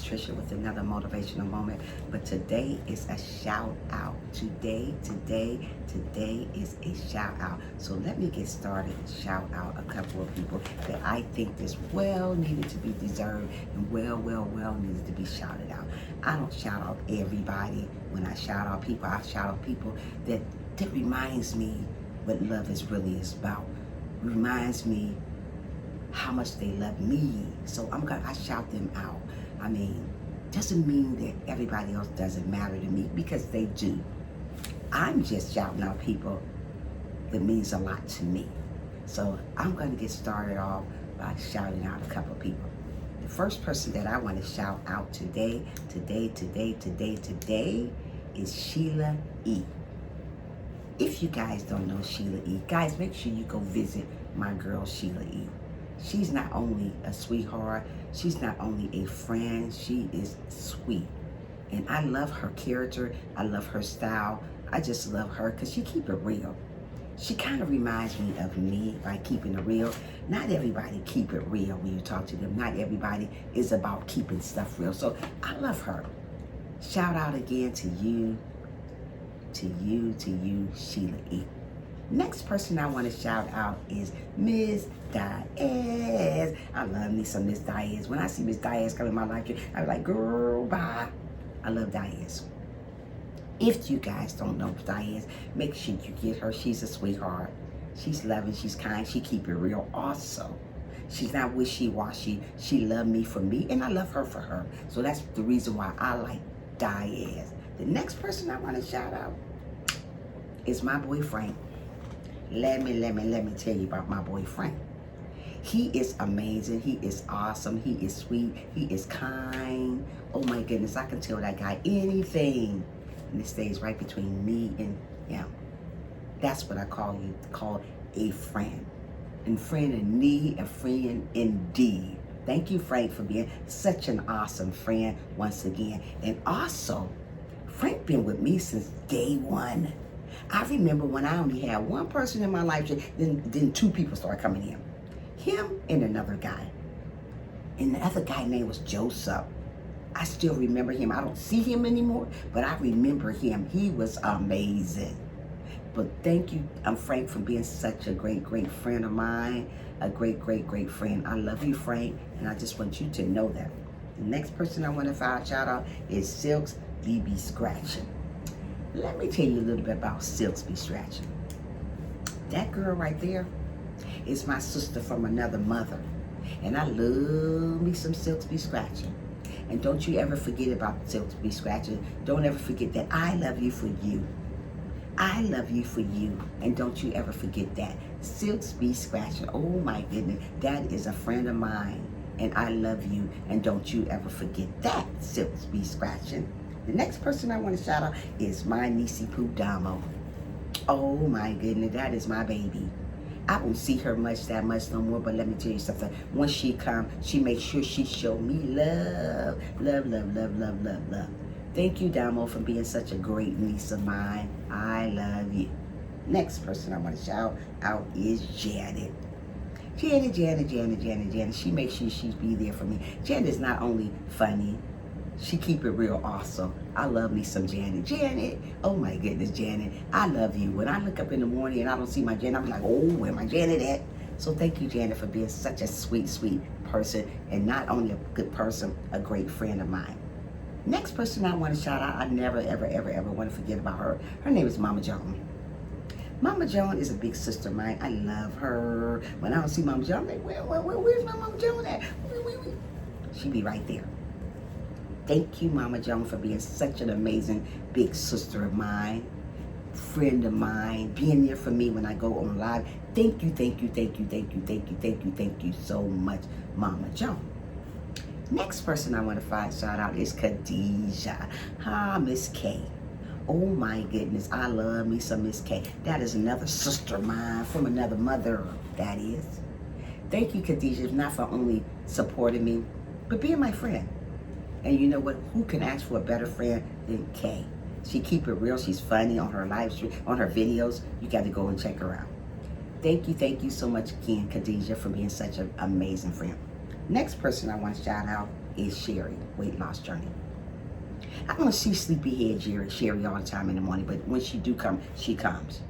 Tricia with another motivational moment. But today is a shout out. Today is a shout out. So let me get started and shout out a couple of people that I think is well needed to be deserved and well needed to be shouted out. I don't shout out everybody. When I shout out people, I shout out people that reminds me what love is really about. Reminds me how much they love me. So I shout them out. I mean, doesn't mean that everybody else doesn't matter to me, because they do. I'm just shouting out people that means a lot to me. So I'm going to get started off by shouting out a couple of people. The first person that I want to shout out today is Sheila E. If you guys don't know Sheila E, guys, make sure you go visit my girl Sheila E. She's not only a sweetheart, she's not only a friend, she is sweet. And I love her character, I love her style. I just love her because she keep it real. She kind of reminds me of me by keeping it real. Not everybody keep it real when you talk to them. Not everybody is about keeping stuff real. So I love her. Shout out again to you, Sheila E. Next person I want to shout out is Miss Diaz. I love me some Miss Diaz. When I see Miss Diaz come in my life, I be like, girl, bye. I love Diaz. If you guys don't know Diaz, make sure you get her. She's a sweetheart. She's loving, she's kind, she keep it real also. She's not wishy-washy. She love me for me, and I love her for her. So that's the reason why I like Diaz. The next person I want to shout out is my boy Frank. Let me tell you about my boy Frank. He is amazing. He is awesome. He is sweet. He is kind. Oh my goodness, I can tell that guy anything. And it stays right between me and him. That's what I call a friend. And friend in need, a friend indeed. Thank you, Frank, for being such an awesome friend once again. And also, Frank been with me since day one. I remember when I only had one person in my life, then two people started coming in. Him and another guy. And the other guy's name was Joseph. I still remember him. I don't see him anymore, but I remember him. He was amazing. But thank you, Frank, for being such a great friend of mine. A great friend. I love you, Frank, and I just want you to know that. The next person I want to shout out is Silks BB Scratching. Let me tell you a little bit about Silks Be Scratching. That girl right there is my sister from another mother. And I love me some Silks Be Scratching. And don't you ever forget about Silks Be Scratching. Don't ever forget that I love you for you. I love you for you. And don't you ever forget that. Silks Be Scratching. Oh my goodness. That is a friend of mine. And I love you. And don't you ever forget that. Silks Be Scratching. The next person I want to shout out is my niecey Poo Damo. Oh my goodness, that is my baby. I won't see her that much no more, but let me tell you something. Once she comes, she makes sure she show me love. Thank you, Damo, for being such a great niece of mine. I love you. Next person I want to shout out is Janet. Janet. She makes sure she be there for me. Janet is not only funny, she keep it real awesome. I love me some Janet. Janet, oh my goodness, Janet, I love you. When I look up in the morning and I don't see my Janet, I'm like, oh, where my Janet at? So thank you, Janet, for being such a sweet person, and not only a good person, a great friend of mine. Next person I want to shout out, I never, ever want to forget about her. Her name is Mama Joan. Mama Joan is a big sister of mine. I love her. When I don't see Mama Joan, I'm like, where's my Mama Joan at? She be right there. Thank you, Mama Joan, for being such an amazing big sister of mine, friend of mine, being there for me when I go on live. Thank you so much, Mama Joan. Next person I want to shout out is Khadijah. Miss K. Oh my goodness, I love me some Miss K. That is another sister of mine from another mother, that is. Thank you, Khadijah, not for only supporting me, but being my friend. And you know what? Who can ask for a better friend than Kay? She keep it real. She's funny on her live stream, on her videos. You got to go and check her out. Thank you so much again, Khadijah, for being such an amazing friend. Next person I want to shout out is Sherry, weight loss journey. I don't see sleepyhead Sherry all the time in the morning, but when she do come, she comes.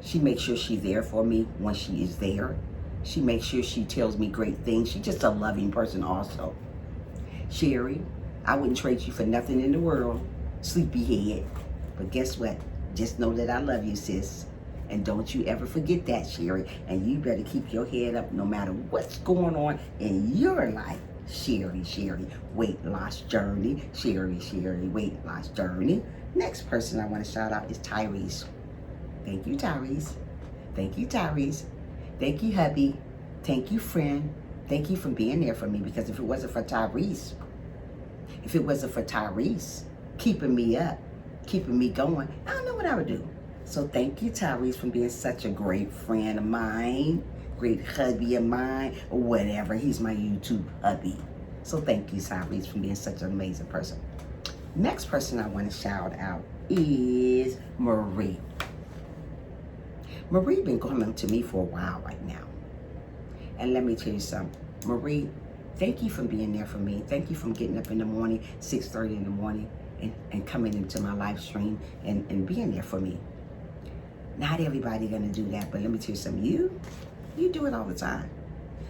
She makes sure she's there for me when she is there. She makes sure she tells me great things. She's just a loving person also. Sherry, I wouldn't trade you for nothing in the world, sleepyhead. But guess what? Just know that I love you, sis. And don't you ever forget that, Sherry. And you better keep your head up no matter what's going on in your life. Sherry, weight loss journey. Sherry, weight loss journey. Next person I want to shout out is Tyrese. Thank you, Tyrese. Thank you, Tyrese. Thank you, hubby. Thank you, friend. Thank you for being there for me, because if it wasn't for Tyrese, keeping me up, keeping me going, I don't know what I would do. So thank you, Tyrese, for being such a great friend of mine, great hubby of mine, or whatever. He's my YouTube hubby. So thank you, Tyrese, for being such an amazing person. Next person I want to shout out is Marie. Marie been coming to me for a while right now. And let me tell you something. Marie, thank you for being there for me. Thank you for getting up in the morning, 6:30 in the morning, and coming into my live stream and being there for me. Not everybody gonna do that, but let me tell you something. You do it all the time.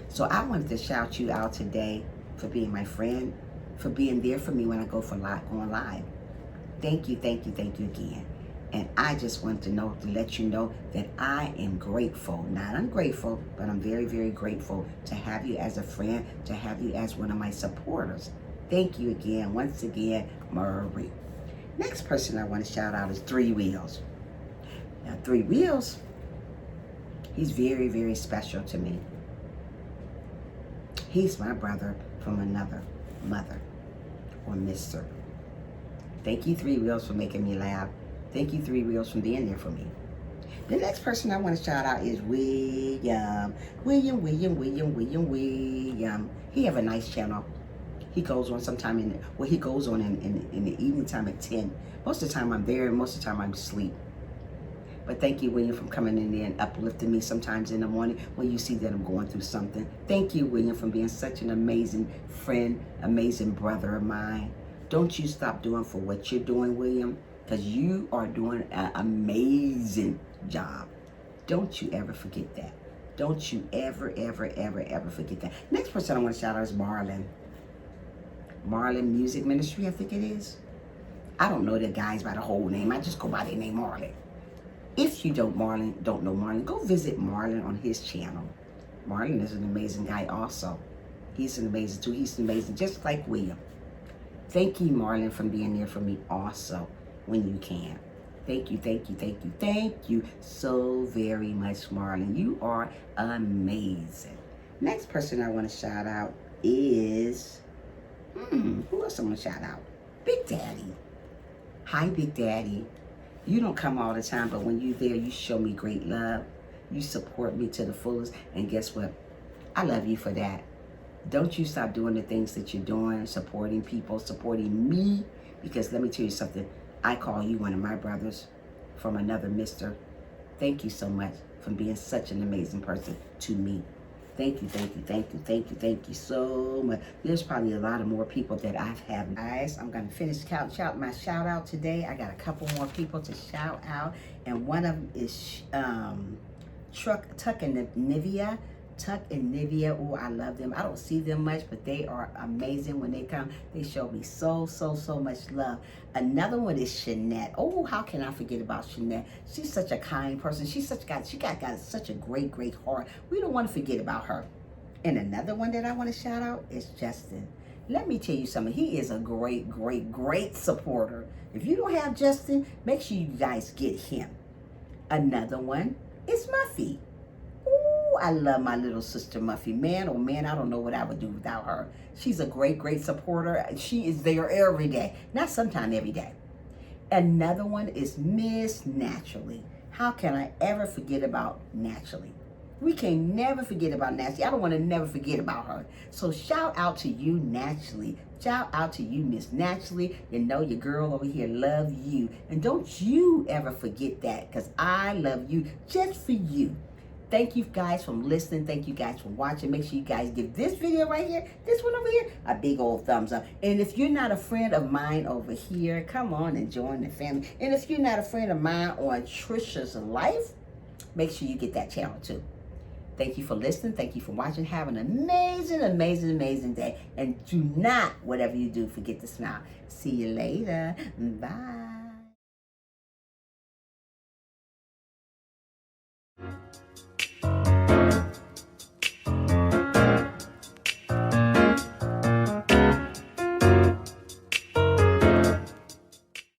So I wanted to shout you out today for being my friend, for being there for me when I go going live. Thank you again. And I just want to let you know that I am grateful, not ungrateful, but I'm very, very grateful to have you as a friend, to have you as one of my supporters. Thank you again, once again, Marie. Next person I want to shout out is 3 Wheels. Now, 3 Wheels, he's very, very special to me. He's my brother from another mother, or mister. Thank you, 3 Wheels, for making me laugh. Thank you, 3 Wheels, for being there for me. The next person I want to shout out is William. William. He have a nice channel. He goes on sometime in the evening time at 10. Most of the time I'm there, and most of the time I'm asleep. But thank you, William, for coming in there and uplifting me sometimes in the morning when you see that I'm going through something. Thank you, William, for being such an amazing friend, amazing brother of mine. Don't you stop doing for what you're doing, William, because you are doing an amazing job. Don't you ever forget that. Don't you ever forget that. Next person I want to shout out is Marlon. Marlon Music Ministry, I think it is. I don't know the guys by the whole name. I just go by their name, Marlon. If you don't know Marlon, go visit Marlon on his channel. Marlon is an amazing guy also. He's an amazing too. He's amazing, just like William. Thank you, Marlon, for being there for me also when you can. Thank you so very much, Marlon. You are amazing. Next person I want to shout out is, who else I want to shout out? Big Daddy. Hi, Big Daddy. You don't come all the time, but when you're there, you show me great love. You support me to the fullest, and guess what? I love you for that. Don't you stop doing the things that you're doing, supporting people, supporting me, because let me tell you something. I call you one of my brothers from another mister. Thank you so much for being such an amazing person to me. Thank you so much. There's probably a lot of more people that I've had. Guys, I'm going to finish my shout out today. I got a couple more people to shout out, and one of them is Tuck and Nivea. Tuck and Nivea, oh, I love them. I don't see them much, but they are amazing when they come. They show me so much love. Another one is Shanette. Oh, how can I forget about Shanette? She's such a kind person. She got such a great heart. We don't want to forget about her. And another one that I want to shout out is Justin. Let me tell you something. He is a great supporter. If you don't have Justin, make sure you guys get him. Another one is Muffy. I love my little sister Muffy. Man, oh man, I don't know what I would do without her. She's a great supporter. She is there every day. Not sometime, every day. Another one is Miss Naturally. How can I ever forget about Naturally? We can never forget about Naturally. I don't want to never forget about her. So shout out to you, Naturally. Shout out to you, Miss Naturally. You know your girl over here loves you. And don't you ever forget that, because I love you just for you. Thank you guys for listening. Thank you guys for watching. Make sure you guys give this video right here, this one over here, a big old thumbs up. And if you're not a friend of mine over here, come on and join the family. And if you're not a friend of mine on Trisha's Life, make sure you get that channel too. Thank you for listening. Thank you for watching. Have an amazing, amazing, amazing day. And do not, whatever you do, forget to smile. See you later. Bye.